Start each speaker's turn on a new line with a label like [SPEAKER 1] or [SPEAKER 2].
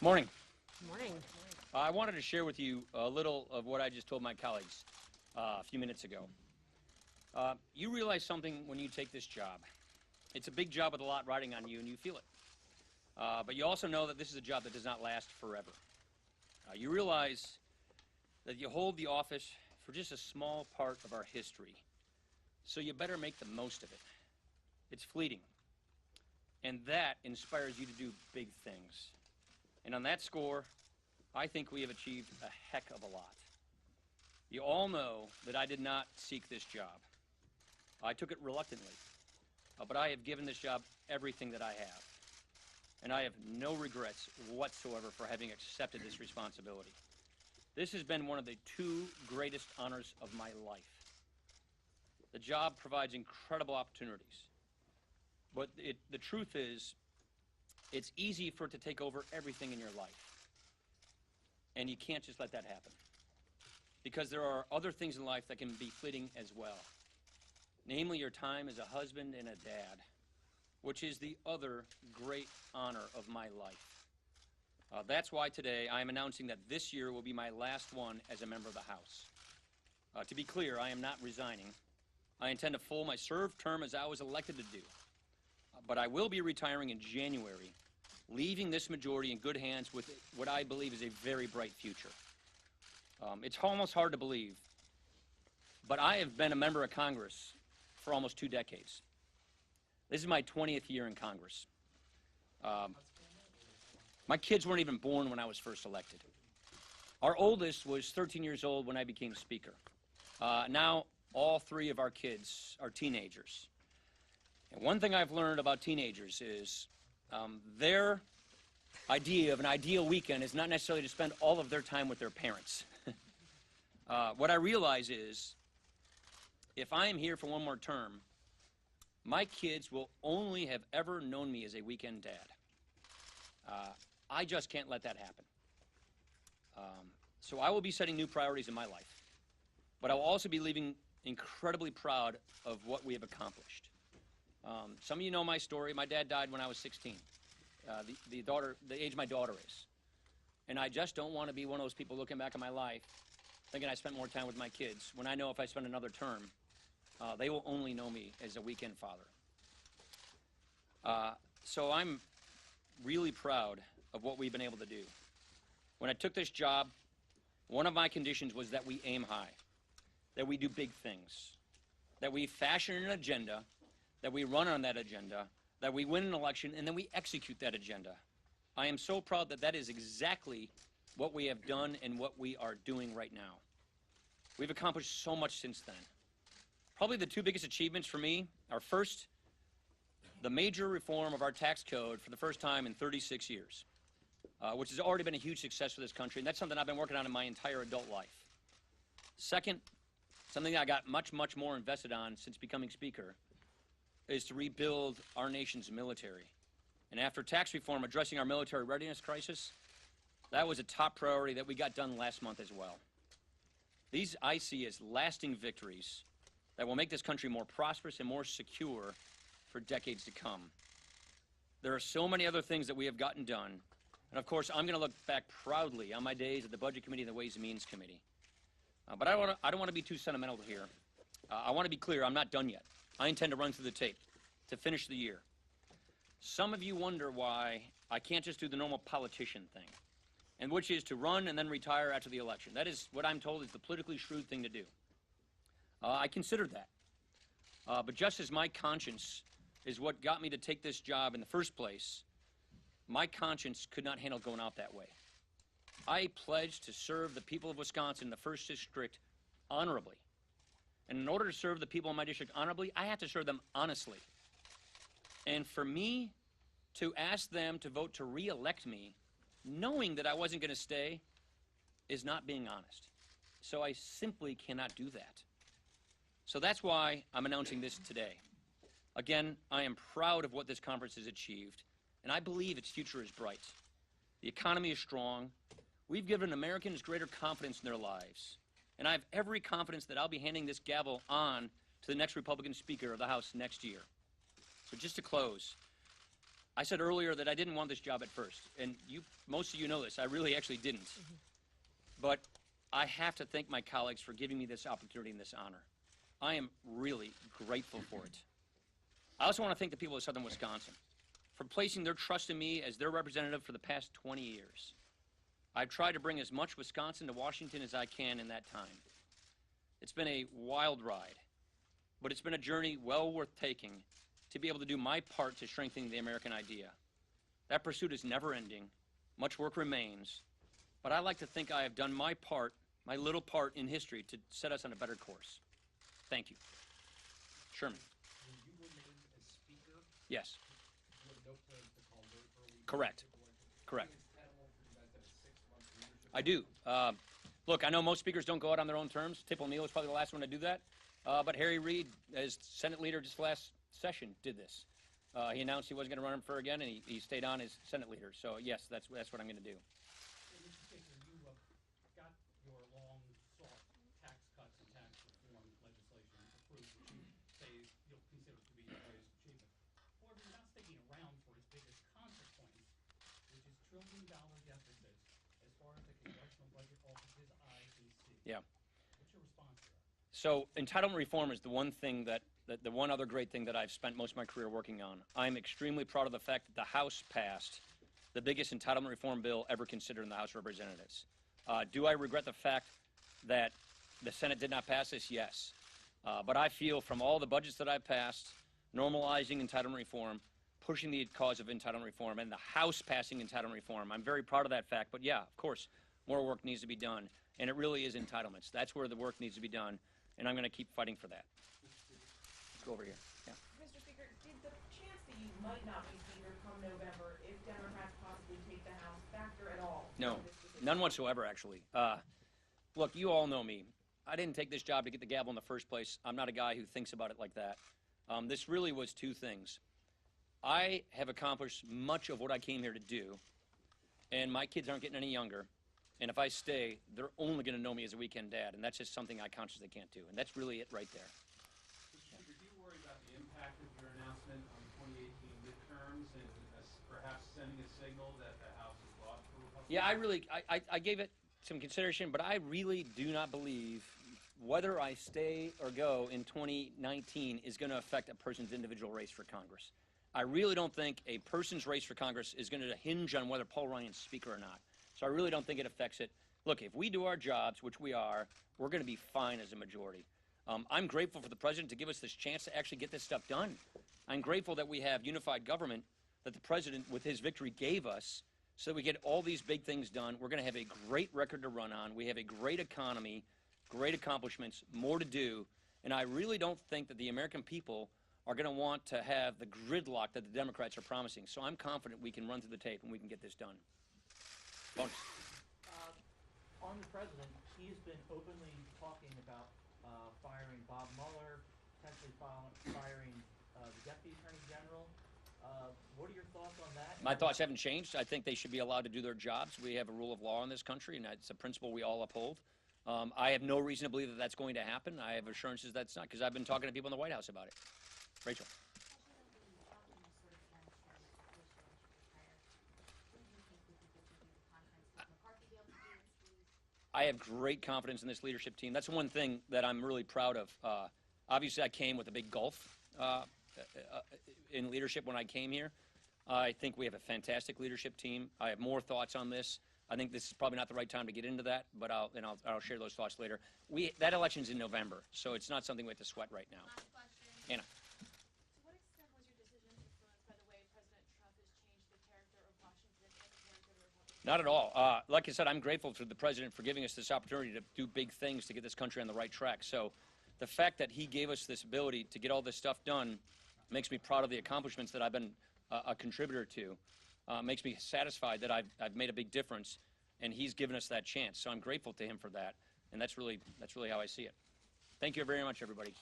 [SPEAKER 1] Morning.
[SPEAKER 2] Morning.
[SPEAKER 1] I wanted to share with you a little of what I just told my colleagues a few minutes ago. You realize something when you take this job. It's a big job with a lot riding on you, and you feel it. But you also know that this is a job that does not last forever. You realize that you hold the office for just a small part of our history, so you better make the most of it. It's fleeting, and that inspires you to do big things. And on that score, I think we have achieved a heck of a lot. You all know that I did not seek this job. I took it reluctantly, but I have given this job everything that I have. And I have no regrets whatsoever for having accepted this responsibility. This has been one of the two greatest honors of my life. The job provides incredible opportunities. But the truth is, it's easy for it to take over everything in your life. And you can't just let that happen. Because there are other things in life that can be fleeting as well. Namely, your time as a husband and a dad, which is the other great honor of my life. That's why today I am announcing that this year will be my last one as a member of the House. To be clear, I am not resigning. I intend to full my served term as I was elected to do. But I will be retiring in January, leaving this majority in good hands with what I believe is a very bright future. It's almost hard to believe, but I have been a member of Congress for almost 2 decades. This is my 20th year in Congress. My kids weren't even born when I was first elected. Our oldest was 13 years old when I became Speaker. Now, all 3 of our kids are teenagers. And one thing I've learned about teenagers is their idea of an ideal weekend is not necessarily to spend all of their time with their parents. What I realize is, if I am here for one more term, my kids will only have ever known me as a weekend dad. I just can't let that happen. So I will be setting new priorities in my life, but I will also be leaving incredibly proud of what we have accomplished. Some of you know my story. My dad died when I was 16, the age my daughter is. And I just don't want to be one of those people looking back on my life thinking I spent more time with my kids, when I know if I spend another term, they will only know me as a weekend father. So I'm really proud of what we've been able to do. When I took this job, one of my conditions was that we aim high, that we do big things, that we fashion an agenda, that we run on that agenda, that we win an election, and then we execute that agenda. I am so proud that that is exactly what we have done and what we are doing right now. We've accomplished so much since then. Probably the 2 biggest achievements for me are, first, the major reform of our tax code for the first time in 36 years, which has already been a huge success for this country, and that's something I've been working on in my entire adult life. Second, something I got much, much more invested on since becoming Speaker, is to rebuild our nation's military. And after tax reform addressing our military readiness crisis, that was a top priority that we got done last month as well. These I see as lasting victories that will make this country more prosperous and more secure for decades to come. There are so many other things that we have gotten done, and of course I'm going to look back proudly on my days at the Budget Committee and the Ways and Means Committee. But I don't want to be too sentimental here. I want to be clear, I'm not done yet. I intend to run through the tape to finish the year. Some of you wonder why I can't just do the normal politician thing, and which is to run and then retire after the election. That is what I'm told is the politically shrewd thing to do. I considered that. But just as my conscience is what got me to take this job in the first place, my conscience could not handle going out that way. I pledged to serve the people of Wisconsin in the 1st District honorably. And in order to serve the people in my district honorably, I have to serve them honestly. And for me to ask them to vote to re-elect me, knowing that I wasn't going to stay, is not being honest. So I simply cannot do that. So that's why I'm announcing this today. Again, I am proud of what this conference has achieved, and I believe its future is bright. The economy is strong. We've given Americans greater confidence in their lives. And I have every confidence that I'll be handing this gavel on to the next Republican Speaker of the House next year. So just to close, I said earlier that I didn't want this job at first, and most of you know this. I really actually didn't. But I have to thank my colleagues for giving me this opportunity and this honor. I am really grateful for it. I also want to thank the people of Southern Wisconsin for placing their trust in me as their representative for the past 20 years. I've tried to bring as much Wisconsin to Washington as I can in that time. It's been a wild ride, but it's been a journey well worth taking to be able to do my part to strengthen the American idea. That pursuit is never ending. Much work remains, but I like to think I have done my part, my little part in history to set us on a better course. Thank you. Sherman.
[SPEAKER 2] When you were named as Speaker,
[SPEAKER 1] Yes.
[SPEAKER 2] you have no plans to call very early.
[SPEAKER 1] Correct. Correct.
[SPEAKER 2] I think it's tenable for you guys to have a 6-month leadership.
[SPEAKER 1] I do. Look, I know most speakers don't go out on their own terms. Tip O'Neill was probably the last one to do that. But Harry Reid, as Senate leader just last session, did this. He announced he wasn't going to run for again, and he stayed on as Senate leader. So, yes, that's what I'm going to do.
[SPEAKER 2] Mr. Speaker, you got your long-sought tax cuts and tax reform legislation approved, which you say you'll consider to be your greatest achievement. However, you're not sticking around for its biggest consequence, which is trillion-dollar deficits as far as the Congressional Budget Office's eyes can see.
[SPEAKER 1] Yeah.
[SPEAKER 2] What's your response to that?
[SPEAKER 1] So entitlement reform is the one thing the one other great thing that I've spent most of my career working on. I'm extremely proud of the fact that the House passed the biggest entitlement reform bill ever considered in the House of Representatives. Do I regret the fact that the Senate did not pass this? Yes. But I feel from all the budgets that I've passed, normalizing entitlement reform, pushing the cause of entitlement reform, and the House passing entitlement reform, I'm very proud of that fact. But yeah, of course, more work needs to be done. And it really is entitlements. That's where the work needs to be done. And I'm going to keep fighting for that. Let's go over here. Yeah.
[SPEAKER 3] Mr. Speaker, did the chance that you might not be Speaker come November if Democrats possibly take the House factor at all?
[SPEAKER 1] No, none whatsoever, actually. Look, you all know me. I didn't take this job to get the gavel in the first place. I'm not a guy who thinks about it like that. This really was two things. I have accomplished much of what I came here to do, and my kids aren't getting any younger. And if I stay, they're only going to know me as a weekend dad, and that's just something I consciously can't do. And that's really it right there.
[SPEAKER 4] Mr. Speaker, do you worry about the impact of your announcement on the 2018 midterms and perhaps sending a signal that the House is lost for Republicans?
[SPEAKER 1] Yeah, I gave it some consideration, but I really do not believe whether I stay or go in 2019 is going to affect a person's individual race for Congress. I really don't think a person's race for Congress is going to hinge on whether Paul Ryan's Speaker or not. So I really don't think it affects it. Look, if we do our jobs, which we are, we're going to be fine as a majority. I'm grateful for the President to give us this chance to actually get this stuff done. I'm grateful that we have unified government that the President, with his victory, gave us so that we get all these big things done. We're going to have a great record to run on. We have a great economy, great accomplishments, more to do. And I really don't think that the American people are going to want to have the gridlock that the Democrats are promising. So I'm confident we can run through the tape and we can get this done. Bonus.
[SPEAKER 5] On the president, he's been openly talking about firing Bob Mueller, potentially firing the Deputy Attorney General. What are your thoughts on that?
[SPEAKER 1] My thoughts haven't changed. I think they should be allowed to do their jobs. We have a rule of law in this country, and it's a principle we all uphold. I have no reason to believe that that's going to happen. I have assurances that's not, because I've been talking to people in the White House about it. Rachel. I have great confidence in this leadership team. That's one thing that I'm really proud of. Obviously, I came with a big gulf in leadership when I came here. I think we have a fantastic leadership team. I have more thoughts on this. I think this is probably not the right time to get into that, but I'll share those thoughts later. That election's in November, so it's not something we have to sweat right now.
[SPEAKER 6] Last question.
[SPEAKER 1] Anna.
[SPEAKER 6] To what extent was your decision influenced by the way President Trump has changed the character of Washington and the character of the Republican?
[SPEAKER 1] Not at all. Like I said, I'm grateful to the President for giving us this opportunity to do big things to get this country on the right track. So the fact that he gave us this ability to get all this stuff done makes me proud of the accomplishments that I've been a contributor to. Makes me satisfied that I've made a big difference, and he's given us that chance. So I'm grateful to him for that, and that's really how I see it. Thank you very much, everybody.